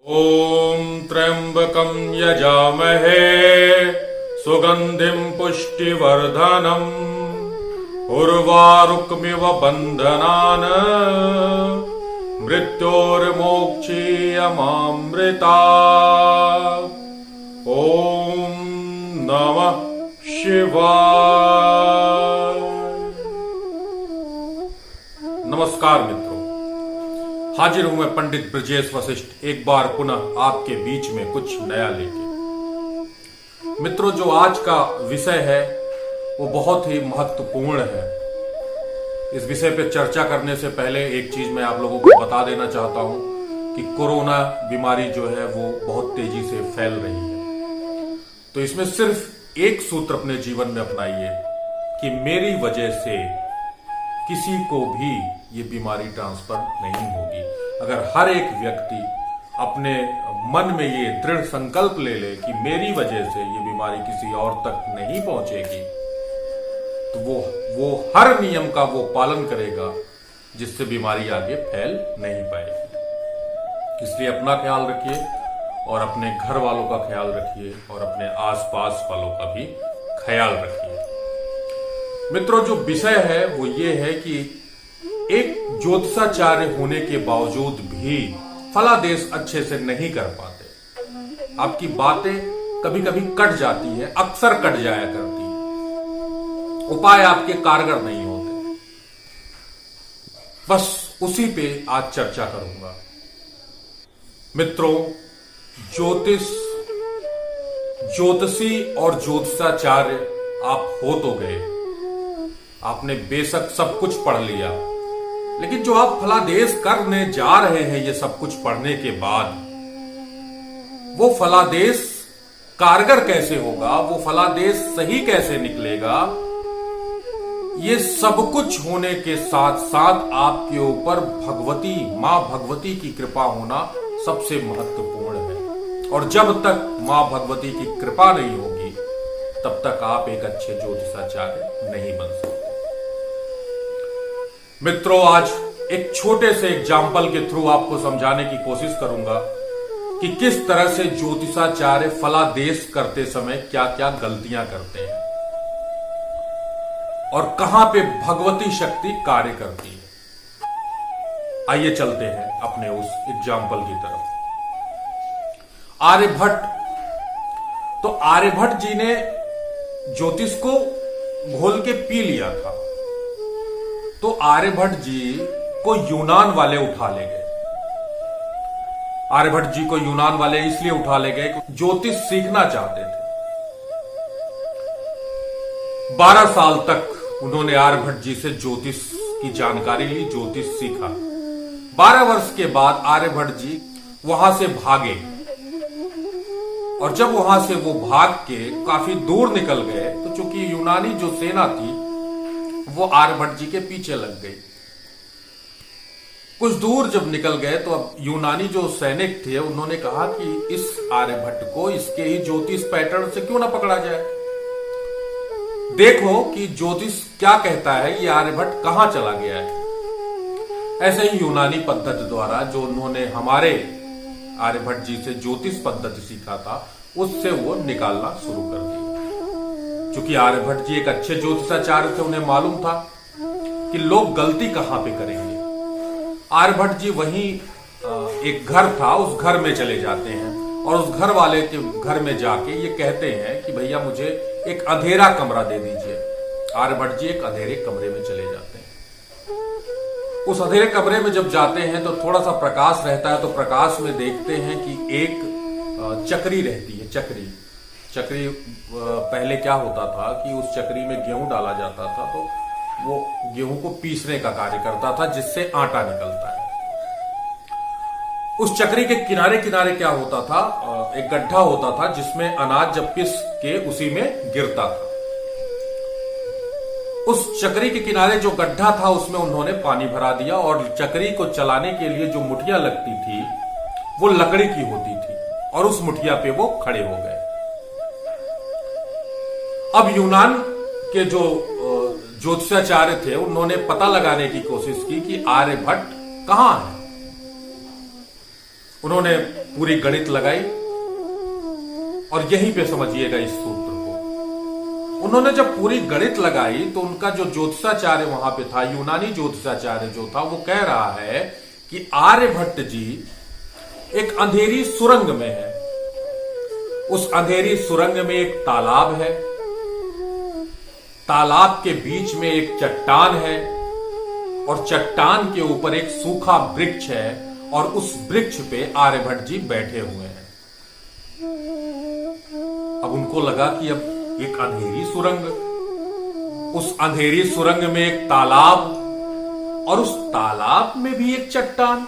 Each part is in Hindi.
ॐ त्र्यंबकं यजामहे सुगंधिं पुष्टिवर्धनम् उर्वारुकमिव बन्धनान् मृत्योर्मोक्षीयमामृतात्। ॐ नमः शिवाय। नमस्कार मित्रों, हाजिर हूं मैं पंडित ब्रजेश वशिष्ठ एक बार पुनः आपके बीच में कुछ नया लेके। मित्रों, जो आज का विषय है वो बहुत ही महत्वपूर्ण है। इस विषय पे चर्चा करने से पहले एक चीज मैं आप लोगों को बता देना चाहता हूं कि कोरोना बीमारी जो है वो बहुत तेजी से फैल रही है। तो इसमें सिर्फ एक सूत्र अपने जीवन में अपनाइए कि मेरी वजह से किसी को भी ये बीमारी ट्रांसफर नहीं होगी। अगर हर एक व्यक्ति अपने मन में ये दृढ़ संकल्प ले ले कि मेरी वजह से ये बीमारी किसी और तक नहीं पहुंचेगी, तो वो हर नियम का वो पालन करेगा जिससे बीमारी आगे फैल नहीं पाएगी। इसलिए अपना ख्याल रखिए और अपने घर वालों का ख्याल रखिए और अपने आसपास वालों का भी ख्याल रखिए। मित्रों, जो विषय है वो ये है कि एक ज्योतिषाचार्य होने के बावजूद भी फलादेश अच्छे से नहीं कर पाते। आपकी बातें कभी कभी कट जाती है, अक्सर कट जाया करती है, उपाय आपके कारगर नहीं होते। बस उसी पे आज चर्चा करूंगा। मित्रों, ज्योतिषी और ज्योतिषाचार्य आप हो तो गए, आपने बेशक सब कुछ पढ़ लिया, लेकिन जो आप फलादेश करने जा रहे हैं ये सब कुछ पढ़ने के बाद, वो फलादेश कारगर कैसे होगा, वो फलादेश सही कैसे निकलेगा, ये सब कुछ होने के साथ साथ आपके ऊपर मां भगवती की कृपा होना सबसे महत्वपूर्ण है। और जब तक मां भगवती की कृपा नहीं होगी तब तक आप एक अच्छे ज्योतिषाचार्य नहीं बन सकते। मित्रों, आज एक छोटे से एग्जाम्पल के थ्रू आपको समझाने की कोशिश करूंगा कि किस तरह से ज्योतिषाचार्य फलादेश करते समय क्या क्या गलतियां करते हैं और कहां पे भगवती शक्ति कार्य करती है। आइए चलते हैं अपने उस एग्जाम्पल की तरफ। आर्यभट्ट, तो आर्यभट्ट जी ने ज्योतिष को घोल के पी लिया था, तो आर्यभट्ट जी को यूनान वाले उठा ले गए। आर्यभट्ट जी को यूनान वाले इसलिए उठा ले गए कि ज्योतिष सीखना चाहते थे। 12 साल तक उन्होंने आर्यभट्ट जी से ज्योतिष की जानकारी ली, ज्योतिष सीखा। 12 वर्ष के बाद आर्यभट्ट जी वहां से भागे और जब वहां से वो भाग के काफी दूर निकल गए तो चूंकि यूनानी जो सेना थी वो आर्यभट्ट जी के पीछे लग गई। कुछ दूर जब निकल गए तो अब यूनानी जो सैनिक थे उन्होंने कहा कि इस आर्यभट्ट को इसके ही ज्योतिष पैटर्न से क्यों ना पकड़ा जाए, देखो कि ज्योतिष क्या कहता है, ये आर्यभट्ट कहां चला गया है। ऐसे ही यूनानी पद्धति द्वारा जो उन्होंने हमारे आर्यभट्ट जी से ज्योतिष पद्धति सीखा था उससे वो निकालना शुरू कर दिया। क्योंकि आर्यभट्ट जी एक अच्छे ज्योतिषाचार्य थे, उन्हें मालूम था कि लोग गलती कहां पे करेंगे। आर्यभट्ट जी वहीं एक घर था, उस घर में चले जाते हैं और उस घर वाले के घर में जाके ये कहते हैं कि भैया मुझे एक अंधेरा कमरा दे दीजिए। आर्यभट्ट जी एक अंधेरे कमरे में चले जाते हैं। उस अंधेरे कमरे में जब जाते हैं तो थोड़ा सा प्रकाश रहता है, तो प्रकाश में देखते हैं कि एक चक्री रहती है। चक्री पहले क्या होता था कि उस चक्री में गेहूं डाला जाता था, तो वो गेहूं को पीसने का कार्य करता था जिससे आटा निकलता है। उस चक्री के किनारे किनारे क्या होता था, एक गड्ढा होता था जिसमें अनाज जब पिस के उसी में गिरता था। उस चक्री के किनारे जो गड्ढा था उसमें उन्होंने पानी भरा दिया और चक्री को चलाने के लिए जो मुठिया लगती थी वो लकड़ी की होती थी और उस मुठिया पे वो खड़े हो गए। अब यूनान के जो ज्योतिषाचार्य थे उन्होंने पता लगाने की कोशिश की कि आर्यभट्ट कहां है। उन्होंने पूरी गणित लगाई और यहीं पे समझिएगा इस सूत्र को। उन्होंने जब पूरी गणित लगाई तो उनका जो ज्योतिषाचार्य वहां पे था, यूनानी ज्योतिषाचार्य जो था, वो कह रहा है कि आर्यभट्ट जी एक अंधेरी सुरंग में है। उस अंधेरी सुरंग में एक तालाब है, तालाब के बीच में एक चट्टान है और चट्टान के ऊपर एक सूखा वृक्ष है और उस वृक्ष पे आर्यभट्ट जी बैठे हुए हैं। अब उनको लगा कि अब एक अंधेरी सुरंग, उस अंधेरी सुरंग में एक तालाब और उस तालाब में भी एक चट्टान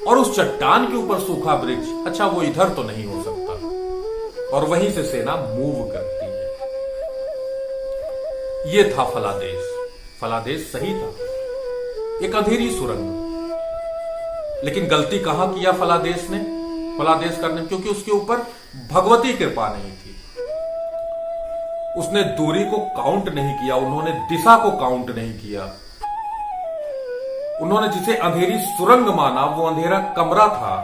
और उस चट्टान के ऊपर सूखा वृक्ष, अच्छा वो इधर तो नहीं हो सकता। और वहीं से सेना मूव करती है। ये था फलादेश। फलादेश सही था, एक अंधेरी सुरंग। लेकिन गलती कहां किया फलादेश ने, फलादेश करने, क्योंकि उसके ऊपर भगवती कृपा नहीं थी। उसने दूरी को काउंट नहीं किया, उन्होंने दिशा को काउंट नहीं किया। उन्होंने जिसे अंधेरी सुरंग माना वो अंधेरा कमरा था।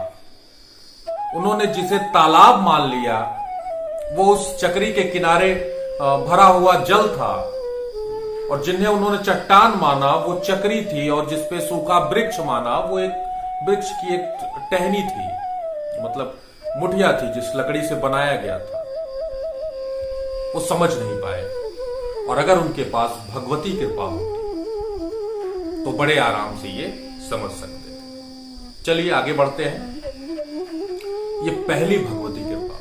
उन्होंने जिसे तालाब मान लिया वो उस चक्री के किनारे भरा हुआ जल था। और जिन्हें उन्होंने चट्टान माना वो चक्री थी, और जिसपे सूखा वृक्ष माना वो एक वृक्ष की एक टहनी थी, मतलब मुठिया थी जिस लकड़ी से बनाया गया था। वो समझ नहीं पाए। और अगर उनके पास भगवती कृपा होती तो बड़े आराम से ये समझ सकते थे। चलिए आगे बढ़ते हैं। ये पहली भगवती कृपा।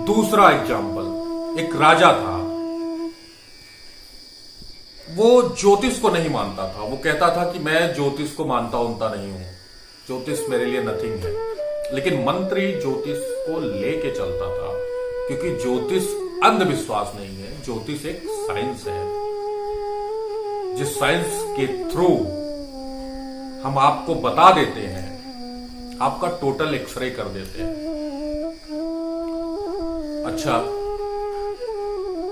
दूसरा एग्जाम्पल, एक राजा था, वो ज्योतिष को नहीं मानता था। वो कहता था कि मैं ज्योतिष को मानता उनता नहीं हूं, ज्योतिष मेरे लिए नथिंग है। लेकिन मंत्री ज्योतिष को लेके चलता था, क्योंकि ज्योतिष अंधविश्वास नहीं है, ज्योतिष एक साइंस है। जिस साइंस के थ्रू हम आपको बता देते हैं, आपका टोटल एक्सरे कर देते हैं। अच्छा,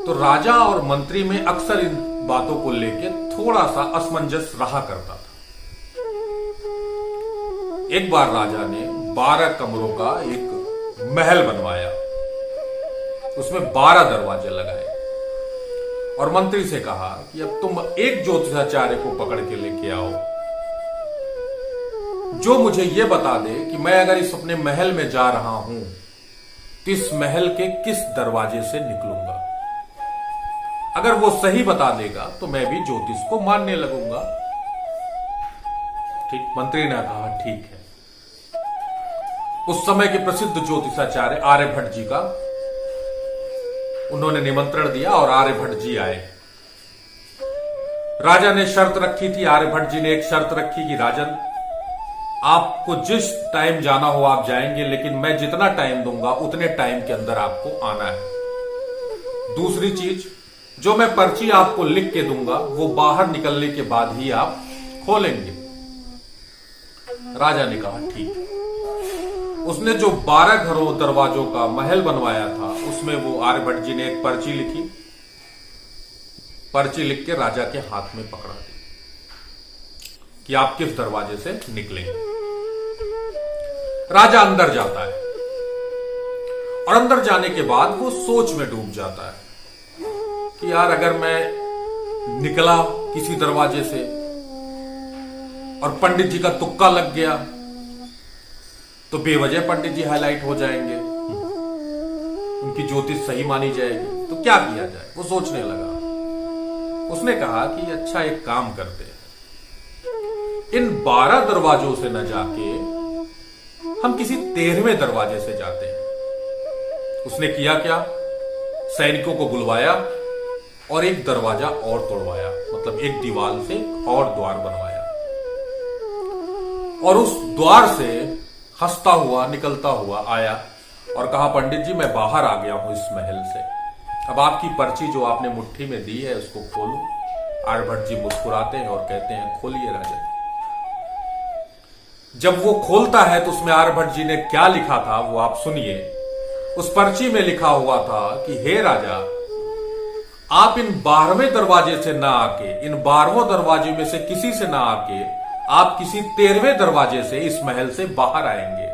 तो राजा और मंत्री में अक्सर इन बातों को लेके थोड़ा सा असमंजस रहा करता था। एक बार राजा ने 12 कमरों का एक महल बनवाया, उसमें 12 दरवाजे लगाए और मंत्री से कहा कि अब तुम एक ज्योतिषाचार्य को पकड़ के लेके आओ जो मुझे यह बता दे कि मैं अगर इस अपने महल में जा रहा हूं तो इस महल के किस दरवाजे से निकलूंगा। अगर वो सही बता देगा तो मैं भी ज्योतिष को मानने लगूंगा। ठीक, मंत्री ने कहा ठीक है। उस समय के प्रसिद्ध ज्योतिषाचार्य आर्यभट्ट जी का उन्होंने निमंत्रण दिया और आर्यभट्ट जी आए। राजा ने शर्त रखी थी, आर्यभट्ट जी ने एक शर्त रखी कि राजन, आपको जिस टाइम जाना हो आप जाएंगे, लेकिन मैं जितना टाइम दूंगा उतने टाइम के अंदर आपको आना है। दूसरी चीज, जो मैं पर्ची आपको लिख के दूंगा वो बाहर निकलने के बाद ही आप खोलेंगे। राजा ने कहा ठीक। उसने जो 12 घरों दरवाजों का महल बनवाया था उसमें वो आर्यभट्ट जी ने एक पर्ची लिखी, पर्ची लिख के राजा के हाथ में पकड़ा दी कि आप किस दरवाजे से निकलेंगे। राजा अंदर जाता है और अंदर जाने के बाद वो सोच में डूब जाता है कि यार अगर मैं निकला किसी दरवाजे से और पंडित जी का तुक्का लग गया तो बेवजह पंडित जी हाईलाइट हो जाएंगे, उनकी ज्योतिष सही मानी जाएगी, तो क्या किया जाए। वो सोचने लगा। उसने कहा कि अच्छा एक काम करते हैं, इन 12 दरवाजों से न जाके हम किसी 13वें दरवाजे से जाते हैं। उसने किया क्या, सैनिकों को बुलवाया और एक दरवाजा और तोड़वाया, मतलब एक दीवार से और द्वार बनवाया और उस द्वार से हंसता हुआ निकलता हुआ आया और कहा पंडित जी मैं बाहर आ गया हूं इस महल से, अब आपकी पर्ची जो आपने मुट्ठी में दी है उसको खोलो। आर्यभट्ट जी मुस्कुराते हैं और कहते हैं खोलिए राजा। जब वो खोलता है तो उसमें आर्यभट्ट जी ने क्या लिखा था वो आप सुनिए। उस पर्ची में लिखा हुआ था कि हे राजा, आप इन 12वें दरवाजे से ना आके, इन 12 दरवाजे में से किसी से ना आके आप किसी 13वें दरवाजे से इस महल से बाहर आएंगे।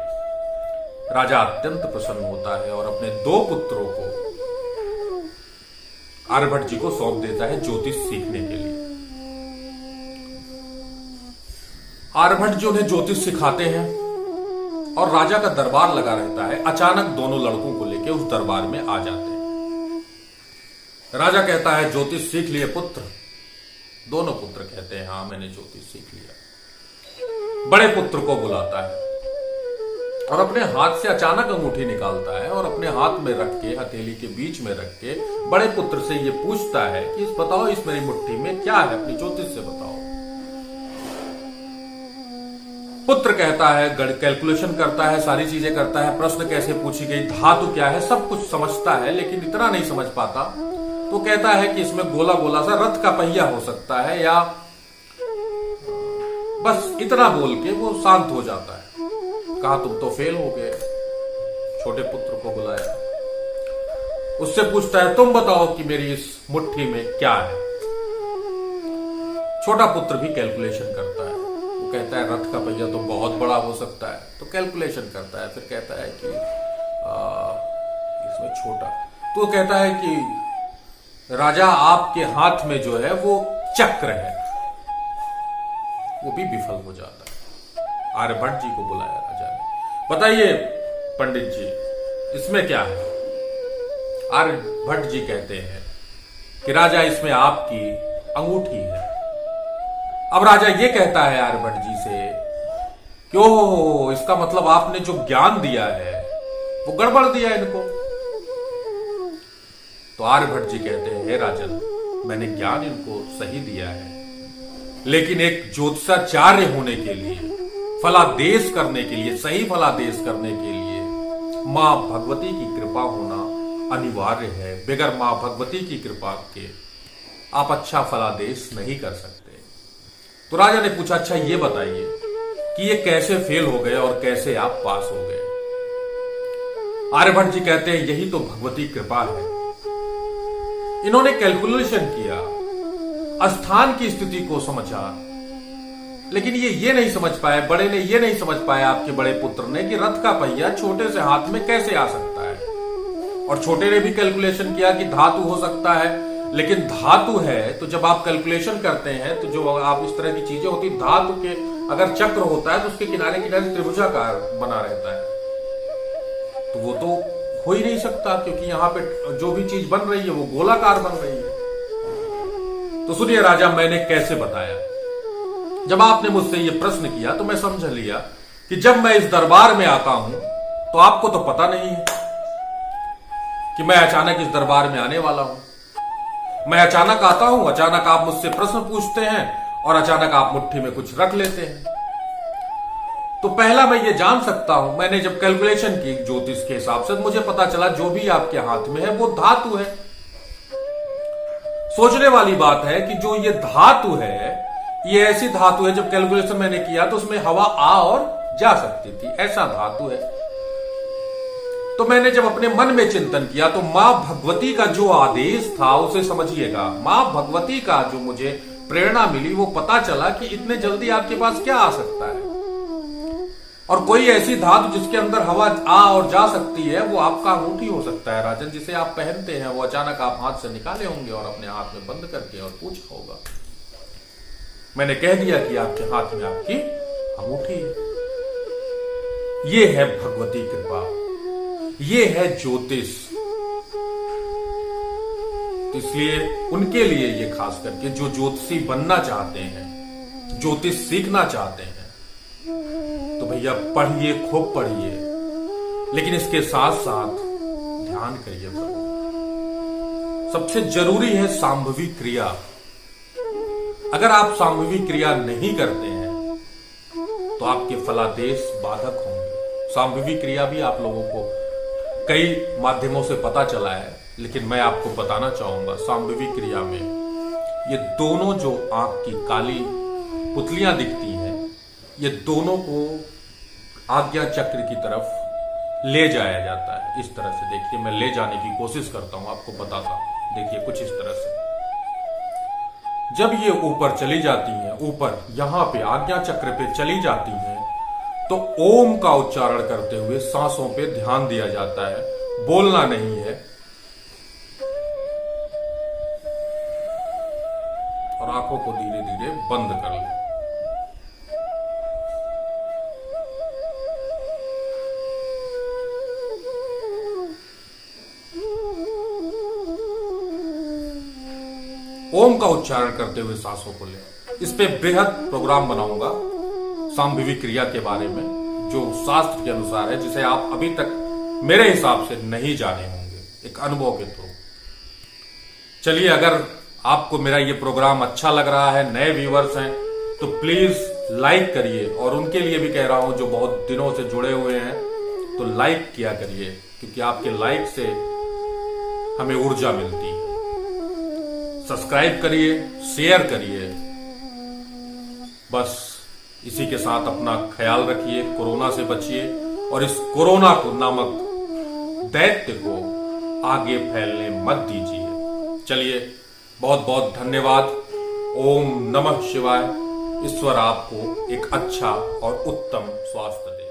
राजा अत्यंत प्रसन्न होता है और अपने 2 पुत्रों को आर्यभट्ट जी को सौंप देता है ज्योतिष सीखने के लिए। आर्यभट्ट जी उन्हें ज्योतिष सिखाते हैं और राजा का दरबार लगा रहता है। अचानक दोनों लड़कों को लेकर उस दरबार में आ जाते हैं। राजा कहता है ज्योतिष सीख लिए पुत्र? दोनों पुत्र कहते हैं हाँ मैंने ज्योतिष सीख लिया। बड़े पुत्र को बुलाता है और अपने हाथ से अचानक अंगूठी निकालता है और अपने हाथ में रख के, हथेली के बीच में रख के बड़े पुत्र से ये पूछता है कि बताओ इस मेरी मुट्ठी में क्या है, अपनी ज्योतिष से बताओ। पुत्र कहता है, कैलकुलेशन करता है, सारी चीजें करता है, प्रश्न कैसे पूछी गई, धातु क्या है, सब कुछ समझता है, लेकिन इतना नहीं समझ पाता। तो कहता है कि इसमें गोला गोला सा रथ का पहिया हो सकता है, या बस इतना बोल के वो शांत हो जाता है। कहा तुम तो फेल हो गए। छोटे पुत्र को बुलाया, उससे पूछता है तुम बताओ कि मेरी इस मुट्ठी में क्या है। छोटा पुत्र भी कैलकुलेशन करता है। वो कहता है रथ का पहिया तो बहुत बड़ा हो सकता है, तो कैलकुलेशन करता है। फिर कहता है कि इसमें छोटा, तो कहता है कि राजा आपके हाथ में जो है वो चक्र है। वो भी विफल हो जाता है। आर्यभट्ट जी को बुलाया राजा ने, बताइए पंडित जी इसमें क्या है। आर्यभट्ट जी कहते हैं कि राजा इसमें आपकी अंगूठी है। अब राजा ये कहता है आर्यभट्ट जी से कि ओह, इसका मतलब आपने जो ज्ञान दिया है वो गड़बड़ दिया इनको। तो आर्यभट्ट जी कहते हैं हे राजन, मैंने ज्ञान इनको सही दिया है, लेकिन एक ज्योतिषाचार्य होने के लिए, फलादेश करने के लिए, सही फलादेश करने के लिए मां भगवती की कृपा होना अनिवार्य है। बगैर मां भगवती की कृपा के आप अच्छा फलादेश नहीं कर सकते। तो राजा ने पूछा अच्छा ये बताइए कि ये कैसे फेल हो गए और कैसे आप पास हो गए। आर्यभट्ट जी कहते हैं यही तो भगवती कृपा है। इन्होंने कैलकुलेशन किया, स्थान की स्थिति को समझा, लेकिन ये नहीं समझ पाए, बड़े ने ये नहीं समझ पाया, आपके बड़े पुत्र ने, कि रथ का पहिया छोटे से हाथ में कैसे आ सकता है। और छोटे ने भी कैलकुलेशन किया कि धातु हो सकता है, लेकिन धातु है तो जब आप कैलकुलेशन करते हैं तो जो आप इस तरह की चीजें होती, धातु के अगर चक्र होता है तो उसके किनारे किनारे त्रिभुजाकार बना रहता है, तो वो तो हो ही नहीं सकता, क्योंकि यहां पे जो भी चीज बन रही है वो गोलाकार बन रही है। तो सुनिए राजा, मैंने कैसे बताया। जब आपने मुझसे ये प्रश्न किया तो मैं समझ लिया कि जब मैं इस दरबार में आता हूं तो आपको तो पता नहीं है कि मैं अचानक इस दरबार में आने वाला हूं। मैं अचानक आता हूं, अचानक आप मुझसे प्रश्न पूछते हैं और अचानक आप मुट्ठी में कुछ रख लेते हैं। तो पहला मैं ये जान सकता हूं, मैंने जब कैलकुलेशन की ज्योतिष के हिसाब से, मुझे पता चला जो भी आपके हाथ में है वो धातु है। सोचने वाली बात है कि जो ये धातु है, ये ऐसी धातु है, जब कैलकुलेशन मैंने किया तो उसमें हवा आ और जा सकती थी, ऐसा धातु है। तो मैंने जब अपने मन में चिंतन किया तो मां भगवती का जो आदेश था उसे समझिएगा, मां भगवती का जो मुझे प्रेरणा मिली, वो पता चला कि इतने जल्दी आपके पास क्या आ सकता है। और कोई ऐसी धातु जिसके अंदर हवा आ और जा सकती है, वो आपका अंगूठी हो सकता है राजन, जिसे आप पहनते हैं। वो अचानक आप हाथ से निकाले होंगे और अपने हाथ में बंद करके और पूछा होगा। मैंने कह दिया कि आपके हाथ में आपकी अंगूठी है। ये है भगवती कृपा, ये है ज्योतिष। इसलिए उनके लिए ये खास करके जो ज्योतिषी बनना चाहते हैं, ज्योतिष सीखना चाहते हैं, तो भैया पढ़िए, खूब पढ़िए, लेकिन इसके साथ साथ ध्यान करिए। सबसे जरूरी है सांभवी क्रिया। अगर आप सांभवी क्रिया नहीं करते हैं तो आपके फलादेश बाधक होंगे। सांभवी क्रिया भी आप लोगों को कई माध्यमों से पता चला है, लेकिन मैं आपको बताना चाहूंगा सांभवी क्रिया में ये दोनों जो आंख की काली पुतलियां दिखती हैं, ये दोनों को आज्ञा चक्र की तरफ ले जाया जाता है। इस तरह से देखिए, मैं ले जाने की कोशिश करता हूं, आपको बताता हूं। देखिए कुछ इस तरह से जब ये ऊपर चली जाती हैं, ऊपर यहां पे आज्ञा चक्र पे चली जाती हैं, तो ओम का उच्चारण करते हुए सांसों पे ध्यान दिया जाता है, बोलना नहीं है। और आंखों को धीरे धीरे बंद कर लें। ओम का उच्चारण करते हुए सांसों को लें। इस पे बृहद प्रोग्राम बनाऊंगा सांभवी क्रिया के बारे में, जो शास्त्र के अनुसार है, जिसे आप अभी तक मेरे हिसाब से नहीं जाने होंगे, एक अनुभव के थ्रू। चलिए, अगर आपको मेरा ये प्रोग्राम अच्छा लग रहा है, नए व्यूअर्स हैं, तो प्लीज लाइक करिए। और उनके लिए भी कह रहा हूं जो बहुत दिनों से जुड़े हुए हैं, तो लाइक किया करिए, क्योंकि आपके लाइक से हमें ऊर्जा मिलती है। सब्सक्राइब करिए, शेयर करिए। बस इसी के साथ अपना ख्याल रखिए, कोरोना से बचिए और इस कोरोना को नामक दैत्य को आगे फैलने मत दीजिए। चलिए, बहुत बहुत धन्यवाद। ओम नमः शिवाय। ईश्वर आपको एक अच्छा और उत्तम स्वास्थ्य दे।